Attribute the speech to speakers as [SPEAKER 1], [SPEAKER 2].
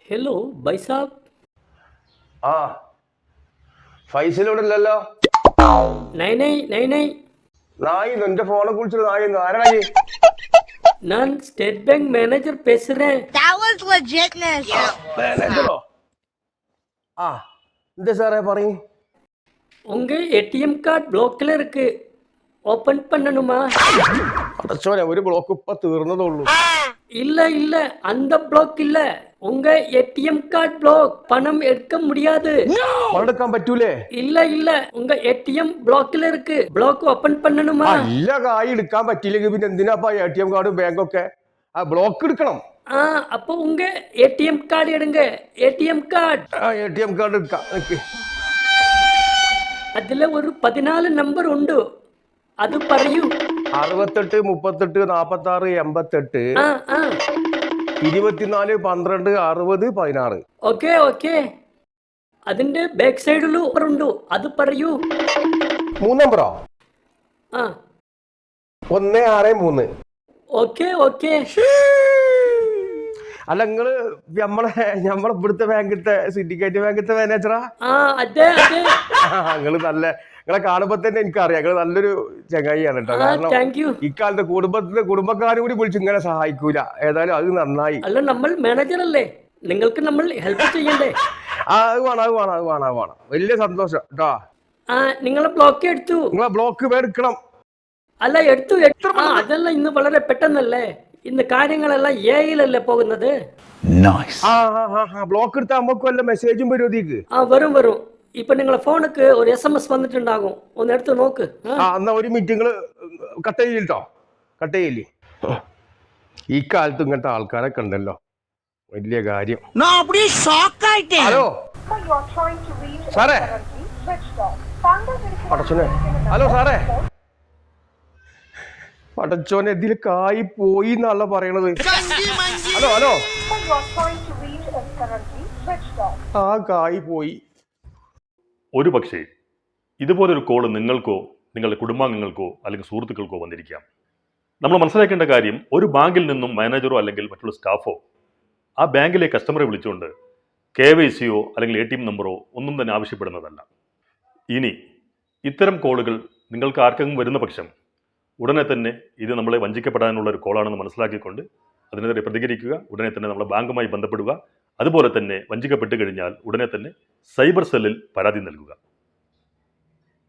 [SPEAKER 1] Hello भाई साहब।
[SPEAKER 2] ആ ഫൈസൽ ഇവിടെ ഇല്ലല്ലോ.
[SPEAKER 1] नहीं नहीं नहीं नहीं,
[SPEAKER 2] നായി നിന്റെ ഫോണെ കുറിച്ചുള്ള നായി ആരായി?
[SPEAKER 1] நான் ஸ்டேட் பேங்க் மேனேஜர் பேசுறேன்.
[SPEAKER 3] That was legitness.
[SPEAKER 2] മാനേജറോ? ആ എന്താ സാറേ പറയും.
[SPEAKER 1] உங்க ஏடிஎம் கார்டு பிளாக்ல இருக்கு, ஓபன் பண்ணணுமா?
[SPEAKER 2] അടച്ചോനെ, ഒരു ബ്ലോക്ക് ഇപ്പൊ തീർന്നതുള്ളൂ.
[SPEAKER 1] இல்ல இல்ல, அந்த பிளாக் இல்ல, உங்க ஏடிஎம் கார்டு பிளாக். பணம் எடுக்க முடியாது.
[SPEAKER 2] പണെടുക്കാൻ പറ്റൂലേ?
[SPEAKER 1] இல்ல இல்ல, உங்க ஏடிஎம் பிளாக்ல இருக்கு, பிளாக் ஓபன் பண்ணணுமா?
[SPEAKER 2] അല്ല, കായ് എടുക്കാൻ പറ്റില്ലെങ്കിൽ പിന്നെ എന്തിനാ ATM കാർഡും ബാങ്കൊക്കെ? ആ ബ്ലോക്ക് എടുക്കണം.
[SPEAKER 1] ஆ, அப்போ உங்க ஏடிஎம் கார்டு எடுங்க. ஏடிஎம் கார்டு
[SPEAKER 2] ആ ATM കാർഡ് എടുക്കാം. നിക്ക്.
[SPEAKER 1] அதுல ஒரு 14 நம்பர் உண்டு, அது പറയൂ.
[SPEAKER 2] 68 38 46 88
[SPEAKER 1] ആ ആ
[SPEAKER 2] 24 12 60 16.
[SPEAKER 1] Okay okay. അതിന്റെ ബാക്ക് സൈഡിൽ ഉണ്ട്, അത് പറയൂ.
[SPEAKER 2] 3 നമ്പറോ?
[SPEAKER 1] ആ
[SPEAKER 2] 163.
[SPEAKER 1] Okay okay.
[SPEAKER 2] അല്ല, നിങ്ങള് നമ്മളെ ഇവിടുത്തെ ബാങ്കിത്തെ സിൻഡിക്കേറ്റ് ബാങ്കിത്തെ മാനേജറാ?
[SPEAKER 1] ആ അതെ അതെ.
[SPEAKER 2] നിങ്ങള് നിങ്ങളെ കാണുമ്പോ തന്നെ എനിക്കറിയാം നിങ്ങള് നല്ലൊരു ചങ്ങായിയാണ് കേട്ടോ. കാരണം
[SPEAKER 1] താങ്ക് യു.
[SPEAKER 2] ഇക്കാലത്ത് കുടുംബക്കാരും കൂടി വിളിച്ച് ഇങ്ങനെ സഹായിക്കൂല. ഏതായാലും അത് നന്നായി.
[SPEAKER 1] അല്ല, നമ്മൾ മാനേജർ അല്ലേ, നിങ്ങൾക്ക് നമ്മൾ ഹെൽപ്പ് ചെയ്യണ്ടേ?
[SPEAKER 2] അത് വേണം. വലിയ സന്തോഷം കേട്ടോ.
[SPEAKER 1] ആ, നിങ്ങളെ ബ്ലോക്ക് എടുത്തു.
[SPEAKER 2] നിങ്ങളെ ബ്ലോക്ക് എടുക്കണം.
[SPEAKER 1] അല്ല, എടുത്തു. അതല്ല, ഇന്ന് വളരെ പെട്ടെന്നല്ലേ, ഇന്ന് കാര്യങ്ങളെല്ലാം എയിലല്ലേ പോകുന്നത്.
[SPEAKER 2] ബ്ലോക്ക് എടുത്താൽ നമുക്ക് വല്ല മെസ്സേജും വരും ഇതിക്ക്.
[SPEAKER 1] ആ വരും. ഇപ്പൊ നിങ്ങളെ ഫോണിക്ക് ഒരു SMS വന്നിട്ടുണ്ടാകും, ഒന്ന് എടുത്ത് നോക്ക്.
[SPEAKER 2] എന്നാ ഒരു മീറ്റിംഗ് കട്ട് ചെയ്യിട്ടോ. കട്ട് ചെയ്യില്ലേ? ഈ കാലത്ത് ഇങ്ങനത്തെ ആൾക്കാരൊക്കെ ഉണ്ടല്ലോ, വലിയ കാര്യം. ഹലോ സാറേ. പടച്ചോനെ, ഹലോ സാറേ. പടച്ചോനെ, ഇതിൽ കായ് പോയി എന്നല്ല പറയണത്. ഹലോ ആ കായ് പോയി.
[SPEAKER 4] ഒരു പക്ഷേ ഇതുപോലൊരു കോള് നിങ്ങൾക്കോ നിങ്ങളുടെ കുടുംബാംഗങ്ങൾക്കോ അല്ലെങ്കിൽ സുഹൃത്തുക്കൾക്കോ വന്നിരിക്കാം. നമ്മൾ മനസ്സിലാക്കേണ്ട കാര്യം, ഒരു ബാങ്കിൽ നിന്നും മാനേജറോ അല്ലെങ്കിൽ മറ്റുള്ള സ്റ്റാഫോ ആ ബാങ്കിലെ കസ്റ്റമറെ വിളിച്ചുകൊണ്ട് KYCയോ അല്ലെങ്കിൽ ATM നമ്പറോ ഒന്നും തന്നെ ആവശ്യപ്പെടുന്നതല്ല. ഇനി ഇത്തരം കോളുകൾ നിങ്ങൾക്ക് ആർക്കെങ്കിലും വരുന്ന പക്ഷം ഉടനെ തന്നെ ഇത് നമ്മളെ വഞ്ചിക്കപ്പെടാനുള്ള ഒരു കോളാണെന്ന് മനസ്സിലാക്കിക്കൊണ്ട് അതിനെതിരെ പ്രതികരിക്കുക. ഉടനെ തന്നെ നമ്മളെ ബാങ്കുമായി ബന്ധപ്പെടുക. അതുപോലെ തന്നെ വഞ്ചിക്കപ്പെട്ട് കഴിഞ്ഞാൽ ഉടനെ തന്നെ സൈബർ സെല്ലിൽ പരാതി നൽകുക.